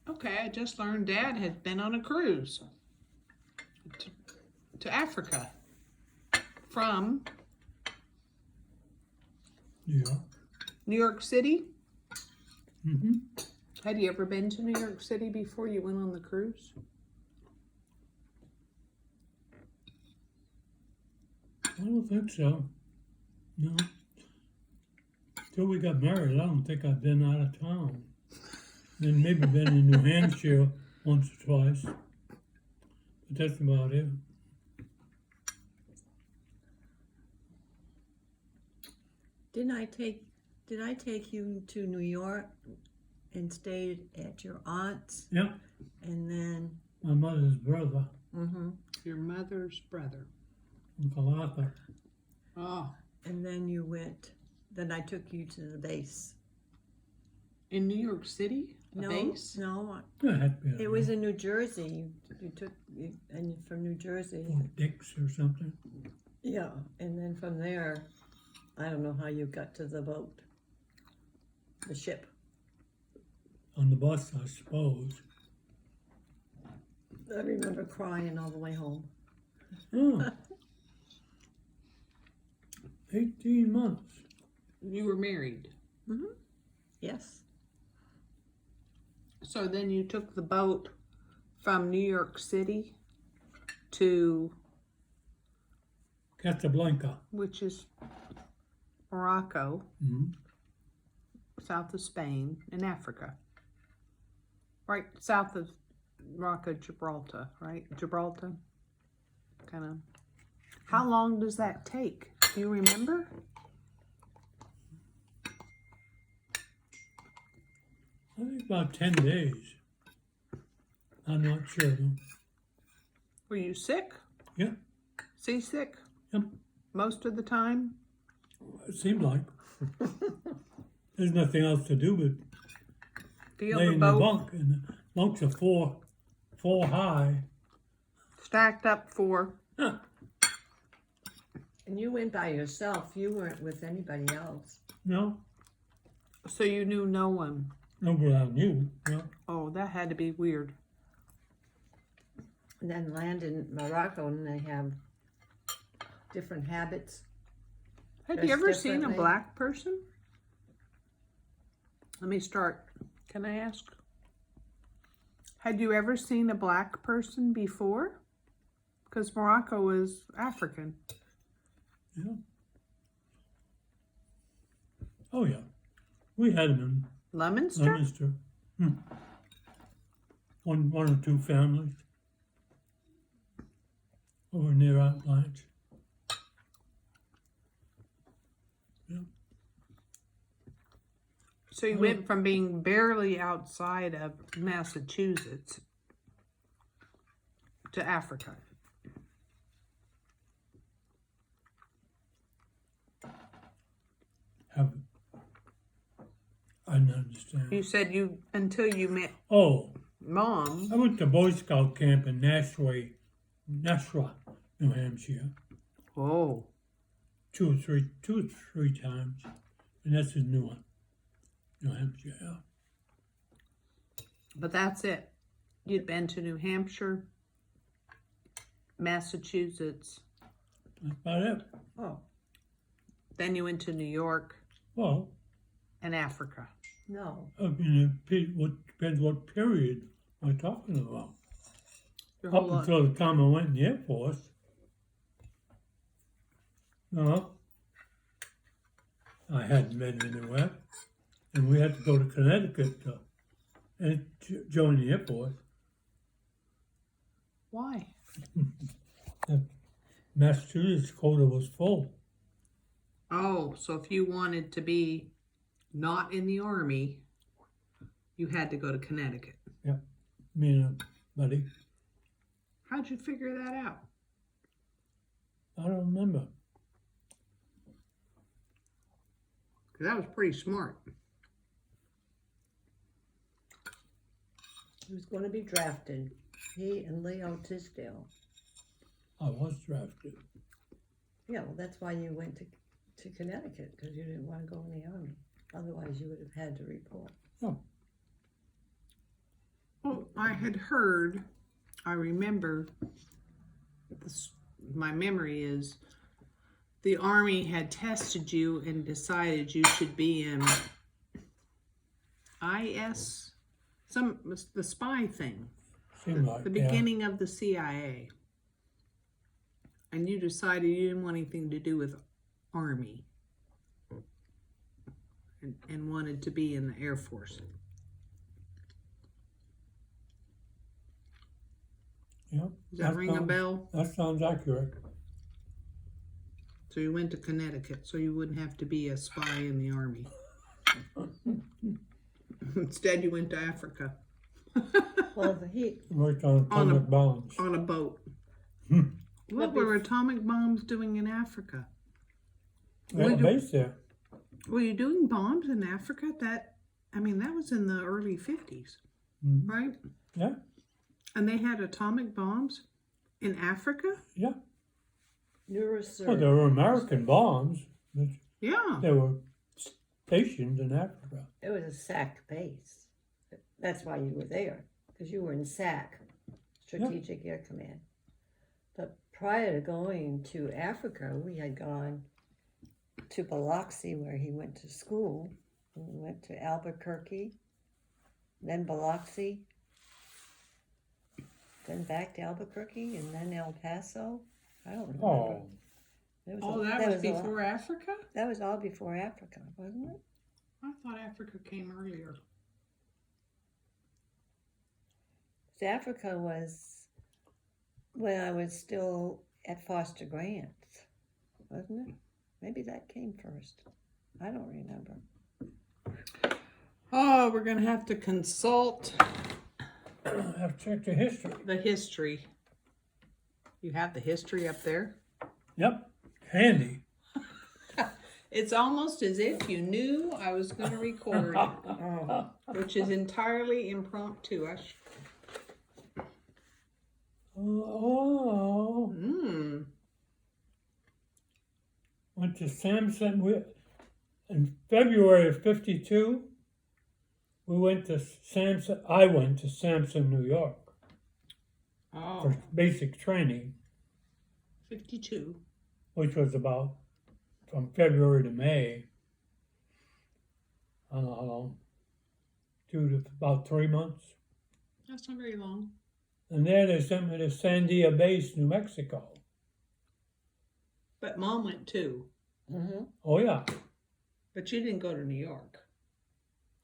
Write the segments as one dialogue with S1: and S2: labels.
S1: Okay, I just learned Dad had been on a cruise to Africa from
S2: Yeah.
S1: New York City.
S2: Mm-hmm.
S1: Had you ever been to New York City before you went on the cruise?
S2: I don't think so. No. Till we got married, I don't think I've been out of town. Then maybe been in New Hampshire once or twice. But that's about it.
S3: Did I take you to New York and stayed at your aunt's?
S2: Yeah.
S3: And then,
S2: My mother's brother,
S1: Your mother's brother.
S2: Uncle Arthur.
S1: Oh,
S3: and then I took you to the base.
S1: in New York City? A
S3: No,
S1: base?
S3: no,
S2: That had to be
S3: it was in New Jersey. And from New Jersey.
S2: Fort Dix or something.
S3: Yeah, and then from there, I don't know how you got to the boat, the ship.
S2: On the bus, I suppose.
S3: I remember crying all the way home.
S2: Oh. 18 months.
S1: You were married.
S3: Yes.
S1: So then you took the boat from New York City to,
S2: Casablanca.
S1: which is Morocco,
S2: Mm-hmm.
S1: south of Spain, in Africa. Right south of Morocco, Gibraltar, right? Gibraltar? Kind of. How long does that take? Do you remember?
S2: I think about 10 days. I'm not sure though.
S1: Were you sick?
S2: Yeah.
S1: Seasick?
S2: Yep.
S1: Most of the time?
S2: It seemed like. There's nothing else to do but
S1: Feel
S2: lay
S1: the
S2: in the
S1: boat
S2: bunk, and the bunks are four high.
S1: stacked up for.
S2: Huh.
S3: And you went by yourself. You weren't with anybody else.
S2: No,
S1: So you knew no one.
S2: nobody I knew. No.
S1: Oh, that had to be weird.
S3: And then land in Morocco, and they have different habits.
S1: Have
S3: Dressed
S1: you ever seen a
S3: differently.
S1: black person? Let me start. Can I ask? Had you ever seen a black person before? Because Morocco is African.
S2: Yeah. Oh yeah, we had them in
S1: Leominster?
S2: Leominster. One or two families over near Outlands. Yeah.
S1: So you went from being barely outside of Massachusetts to Africa.
S2: I didn't understand.
S1: You said you, until you met
S2: Oh,
S1: Mom.
S2: I went to Boy Scout camp in Nashua, New Hampshire,
S1: Oh.
S2: two or three times, and that's in New Hampshire. Yeah.
S1: But that's it. You'd been to New Hampshire, Massachusetts.
S2: That's about it.
S3: Oh,
S1: Then you went to New York
S2: Well,
S1: and Africa.
S3: no.
S2: I mean, depends what period we're talking about.
S1: Your whole
S2: Up
S1: life.
S2: until the time I went in the Air Force. No, I hadn't been anywhere, and we had to go to Connecticut and join the Air Force.
S1: Why?
S2: The Massachusetts quota was full.
S1: Oh, so if you wanted to be not in the Army, you had to go to Connecticut.
S2: Me and a buddy.
S1: How'd you figure that out?
S2: I don't remember.
S1: 'Cause that was pretty smart.
S3: He was going to be drafted. He and Leo Tisdale.
S2: I was drafted.
S3: Yeah, well, that's why you went to Connecticut, because you didn't want to go in the Army. Otherwise, you would have had to report.
S1: I had heard, I remember, this, my memory is the Army had tested you and decided you should be in IS, the spy thing,
S2: Seemed like,
S1: the
S2: yeah.
S1: beginning of the CIA. And you decided you didn't want anything to do with Army and wanted to be in the Air Force.
S2: Yep.
S1: Does that ring a bell?
S2: That sounds accurate.
S1: So you went to Connecticut so you wouldn't have to be a spy in the Army. Instead, you went to Africa.
S3: Well, he
S2: Worked on
S1: On a-
S2: atomic bombs.
S1: On a boat.
S2: Hmm.
S1: What were atomic bombs doing in Africa?
S2: They had a base there.
S1: Were you doing bombs in Africa? That was in the early 50s,
S2: Mhm.
S1: right?
S2: Yeah,
S1: And they had atomic bombs in Africa?
S2: yeah.
S3: neurosurgeon.
S2: Well, there were American bombs, but
S1: Yeah.
S2: they were stationed in Africa.
S3: It was a SAC base. That's why you were there, because you were in SAC, Strategic Air Command. But prior to going to Africa, we had gone to Biloxi, where he went to school. We went to Albuquerque, then Biloxi, then back to Albuquerque, and then El Paso. I don't remember.
S2: Oh,
S3: It
S1: Oh,
S3: a-
S1: that was
S3: a lot-
S1: before Africa?
S3: That was all before Africa, wasn't it?
S1: I thought Africa came earlier.
S3: Africa was when I was still at Foster Grants, wasn't it? Maybe that came first. I don't remember.
S1: Oh, we're going to have to consult
S2: I have to check the history.
S1: the history. You have the history up there?
S2: Yep, handy.
S1: It's almost as if you knew I was going to record it, which is entirely impromptu.
S2: Oh, went to Samson. In February of '52, we went to Samson. I went to Samson, New York,
S1: Oh,
S2: for basic training,
S1: 52.
S2: which was about from February to May. I don't know how long. 2 to about 3 months.
S1: That's not very long.
S2: And there they sent me to Sandia Base, New Mexico.
S1: But Mom went too.
S3: Mm-hmm.
S2: Oh yeah.
S1: But you didn't go to New York.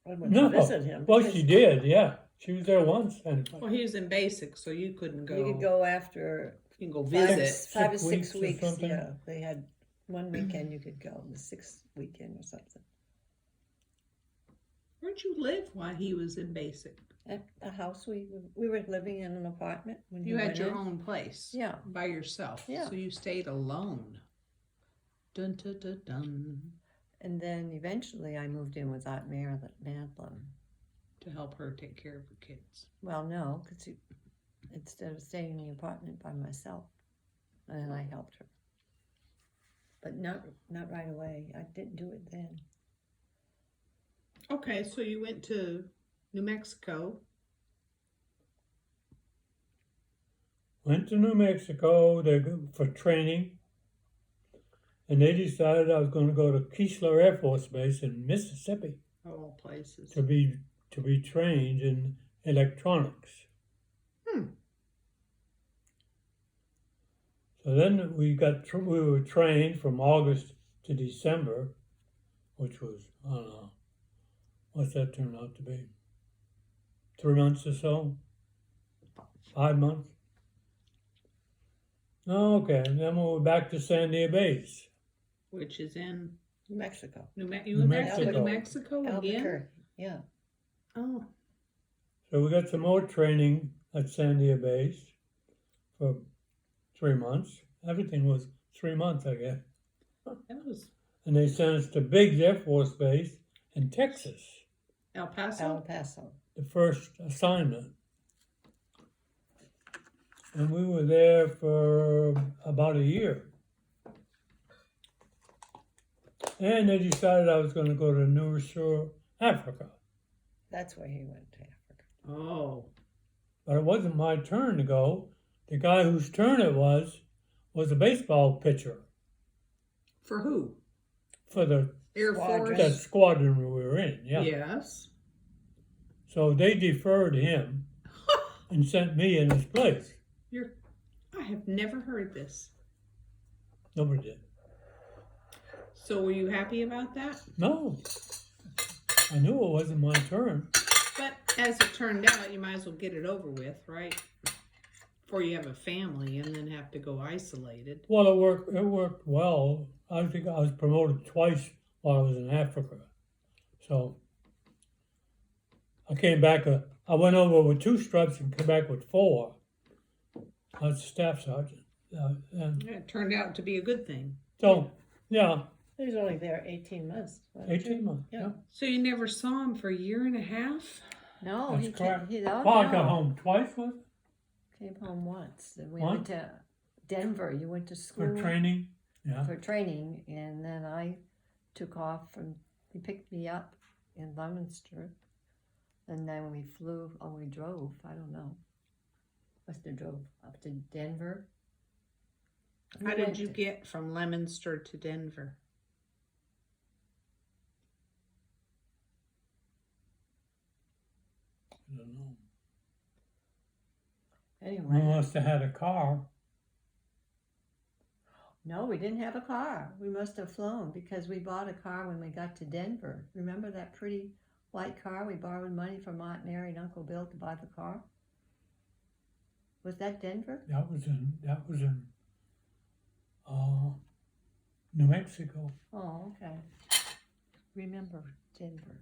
S3: I went
S2: No.
S3: to visit him.
S2: Well,
S3: because
S2: she did. Yeah, she was there once, and
S1: Well, he was in basic, so you couldn't go.
S3: You could go after
S1: You can go
S3: five,
S1: visit.
S3: 5 or
S2: 6
S3: 6
S2: weeks or
S3: weeks.
S2: something.
S3: Yeah, they had one weekend you could go, the 6th weekend or something.
S1: Where'd you live while he was in basic?
S3: At the house, we were living in an apartment when
S1: You
S3: he
S1: had
S3: went
S1: your
S3: in.
S1: own place.
S3: Yeah.
S1: By yourself.
S3: Yeah.
S1: So you stayed alone. Dun dun dun dun.
S3: And then eventually I moved in with Aunt Madeline.
S1: To help her take care of her kids.
S3: Well, no, because instead of staying in the apartment by myself, and then I helped her. But not right away. I didn't do it then.
S1: Okay, so you went to New Mexico.
S2: went to New Mexico for training. And they decided I was going to go to Keesler Air Force Base in Mississippi
S1: Of all places.
S2: to be trained in electronics. So then we were trained from August to December, which was, I don't know, what's that turn out to be? 3 months or so? 5 months? Okay, and then we were back to Sandia Base.
S1: Which is in
S3: New Mexico.
S1: you
S2: New
S1: went back to New
S2: Mexico.
S1: Mexico again?
S3: Albuquerque. Yeah.
S1: Oh,
S2: So we got some more training at Sandia Base for 3 months. Everything was 3 months, I guess.
S1: that was
S2: And they sent us to Biggs Air Force Base in Texas,
S1: El Paso.
S3: El Paso.
S2: the first assignment. And we were there for about a year. And they decided I was going to go to New Africa.
S3: That's where he went to Africa.
S1: Oh,
S2: wasn't my turn to go. The guy whose turn it was a baseball pitcher
S1: For who?
S2: for the
S1: Air
S3: Squadron.
S2: that
S1: Force.
S2: squadron we were in. Yeah.
S1: Yes.
S2: So they deferred him and sent me in his place.
S1: I have never heard this.
S2: Nobody did.
S1: So were you happy about that?
S2: No. I knew it wasn't my turn.
S1: But as it turned out, you might as well get it over with, right? Before you have a family and then have to go isolated.
S2: Well, it worked well. I think I was promoted twice while I was in Africa. So I came back, I went over with 2 stripes and came back with 4. I was a staff sergeant. And
S1: Yeah, it turned out to be a good thing.
S2: so, yeah,
S3: He was only there 18 months. wasn't
S2: 18
S3: he?
S2: months.
S3: Yeah.
S2: Yeah.
S1: So you never saw him for a year and a half?
S3: No,
S2: That's
S3: he
S2: correct.
S3: came, oh,
S2: Well, I
S3: no.
S2: got home twice was it?
S3: Came home once. And we
S2: Once?
S3: went to Denver. You went to school
S2: For training. Yeah.
S3: for training, and then I took off from. He picked me up in Leominster, and then we flew. Oh, we drove. I don't know. Must have drove up to Denver.
S1: How
S3: We
S1: did
S3: went
S1: you
S3: to-
S1: get from Leominster to Denver?
S2: I don't know. We
S3: Anyway,
S2: must have had a car.
S3: no, we didn't have a car. We must have flown because we bought a car when we got to Denver. Remember that pretty white car? We borrowed money from Aunt Mary and Uncle Bill to buy the car. Was that Denver?
S2: That was in New Mexico.
S3: Oh, okay. Remember Denver.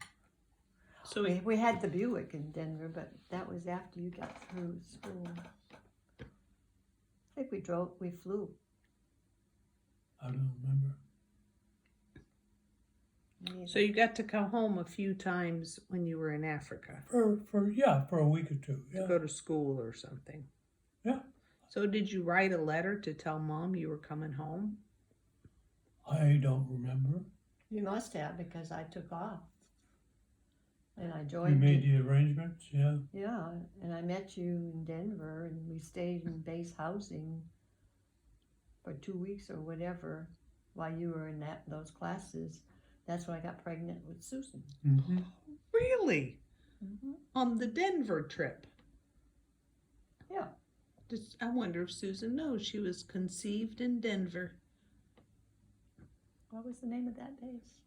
S1: So
S3: We had the Buick in Denver, but that was after you got through school. I think we flew.
S2: I don't remember.
S1: So you got to come home a few times when you were in Africa
S2: For a week or 2.
S1: to
S2: Yeah.
S1: go to school or something.
S2: Yeah.
S1: So did you write a letter to tell Mom you were coming home?
S2: I don't remember.
S3: You must have because I took off. And I
S2: We
S3: joined
S2: made
S3: you.
S2: the arrangements. Yeah.
S3: Yeah, and I met you in Denver and we stayed in base housing for 2 weeks or whatever while you were in those classes. That's when I got pregnant with Susan.
S2: Mm-hmm.
S1: Really?
S3: Mm-hmm.
S1: On the Denver trip?
S3: Yeah.
S1: I wonder if Susan knows she was conceived in Denver.
S3: What was the name of that base?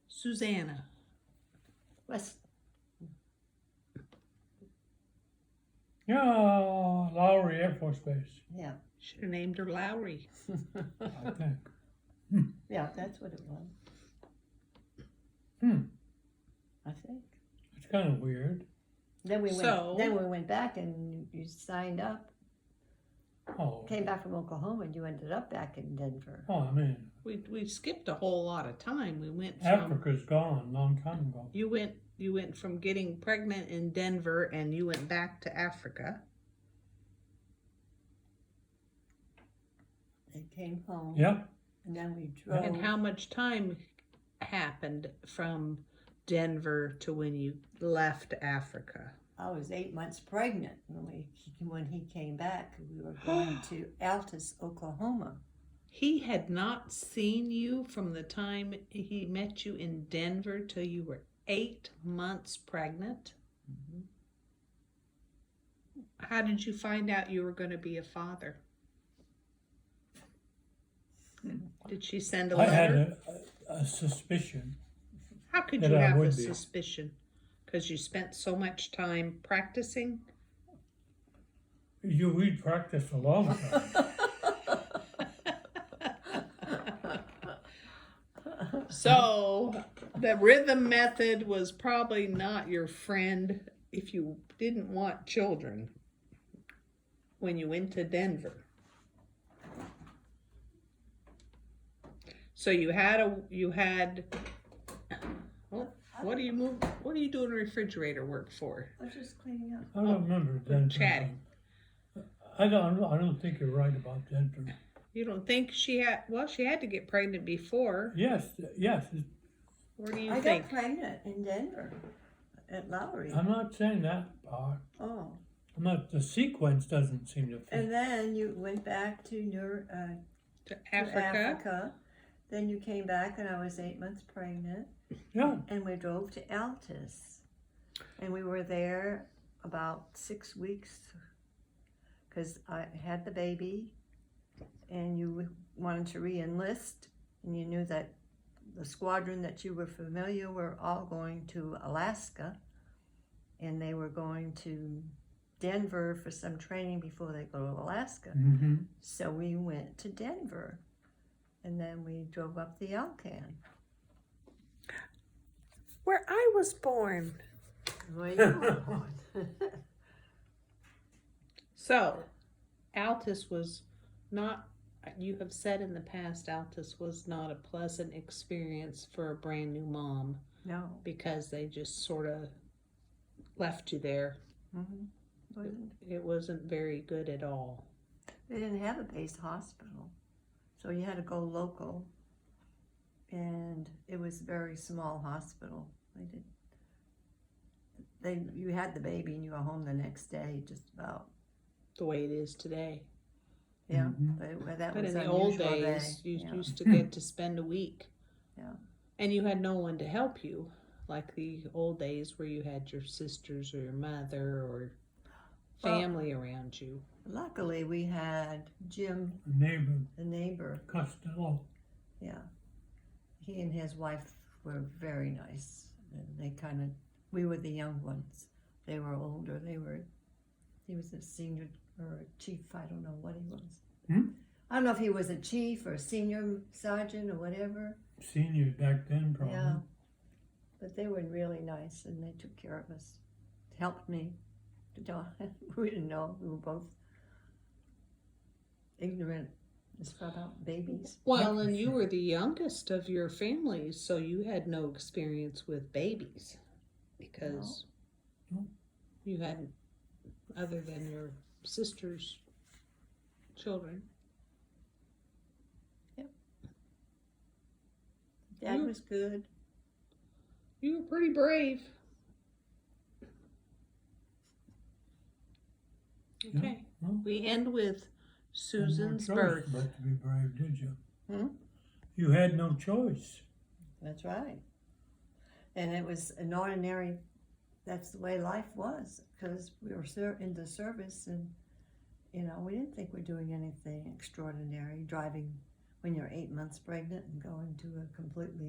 S1: Susanna.
S3: West.
S2: Yeah, Lowry Air Force Base,
S3: Yeah.
S1: Should have named her Lowry.
S2: I think.
S3: Yeah, that's what it was. I think.
S2: It's kind of weird.
S3: Then we
S1: So-
S3: went back and you signed up.
S2: Oh,
S3: Came back from Oklahoma and you ended up back in Denver.
S2: I mean,
S1: We skipped a whole lot of time. We went from
S2: Africa's gone a long time ago.
S1: you went from getting pregnant in Denver and you went back to Africa.
S3: And came home.
S2: Yeah.
S3: And then we drove.
S1: And how much time happened from Denver to when you left Africa?
S3: I was 8 months pregnant when he came back. We were going to Altus, Oklahoma.
S1: He had not seen you from the time he met you in Denver till you were 8 months pregnant.
S3: Mm-hmm.
S1: How did you find out you were going to be a father? Did she send a
S2: I
S1: letter?
S2: had a suspicion.
S1: How could
S2: that
S1: you
S2: I
S1: have a
S2: would be.
S1: suspicion? Because you spent so much time practicing?
S2: We'd practiced a long time.
S1: So the rhythm method was probably not your friend if you didn't want children when you went to Denver. So you had what do you doing refrigerator work for?
S3: I was just cleaning up.
S2: I don't remember Denver.
S1: Chatting.
S2: I don't think you're right about Denver.
S1: You don't think she had to get pregnant before.
S2: Yes.
S1: What do you
S3: I
S1: think?
S3: got pregnant in Denver. at Lowry.
S2: I'm not saying that part.
S3: Oh.
S2: I'm not. The sequence doesn't seem to fit.
S3: And then you went back to
S1: To
S3: to Africa. Then you came back, and I was 8 months pregnant.
S2: Yeah.
S3: And we drove to Altus. And we were there about 6 weeks because I had the baby, and you wanted to re-enlist, and you knew that the squadron that you were familiar were all going to Alaska, and they were going to Denver for some training before they go to Alaska.
S2: Mm-hmm.
S3: So we went to Denver, and then we drove up the Alcan.
S4: Where I was born.
S3: Where you were born.
S1: So, Altus was not, you have said in the past, Altus was not a pleasant experience for a brand new mom
S3: No.
S1: because they just sort of left you there.
S3: Mm-hmm.
S1: It wasn't very good at all.
S3: They didn't have a base hospital, so you had to go local, and it was a very small hospital. You had the baby and you were home the next day, just about.
S1: The way it is today.
S3: Yeah,
S2: Mhm.
S3: but that
S1: But
S3: was
S1: in the old
S3: unusual
S1: days,
S3: day.
S1: you
S3: Yeah.
S1: used to get to spend a week.
S3: Yeah.
S1: And you had no one to help you, like the old days where you had your sisters or your mother or family around you.
S3: Luckily, we had Jim,
S2: Neighbor
S3: the neighbor.
S2: Costello.
S3: Yeah, he and his wife were very nice. And we were the young ones. They were older. He was a senior or a chief. I don't know what he was. I don't know if he was a chief or a senior sergeant or whatever.
S2: Senior back then, probably.
S3: Yeah, but they were really nice, and they took care of us. Helped me. We didn't know. We were both ignorant as far about babies.
S1: Well, and you were the youngest of your family, so you had no experience with babies because
S2: No.
S1: you hadn't, other than your sister's children.
S3: Dad
S1: You-
S3: was good.
S1: You were pretty brave. Okay,
S2: Well,
S1: we end with Susan's
S2: no more choice
S1: birth.
S2: but to be brave, did you?
S3: Hmm?
S2: You had no choice.
S3: That's right. And it was an ordinary, that's the way life was, because we were in the service, and, we didn't think we're doing anything extraordinary, driving when you're 8 months pregnant and going to a completely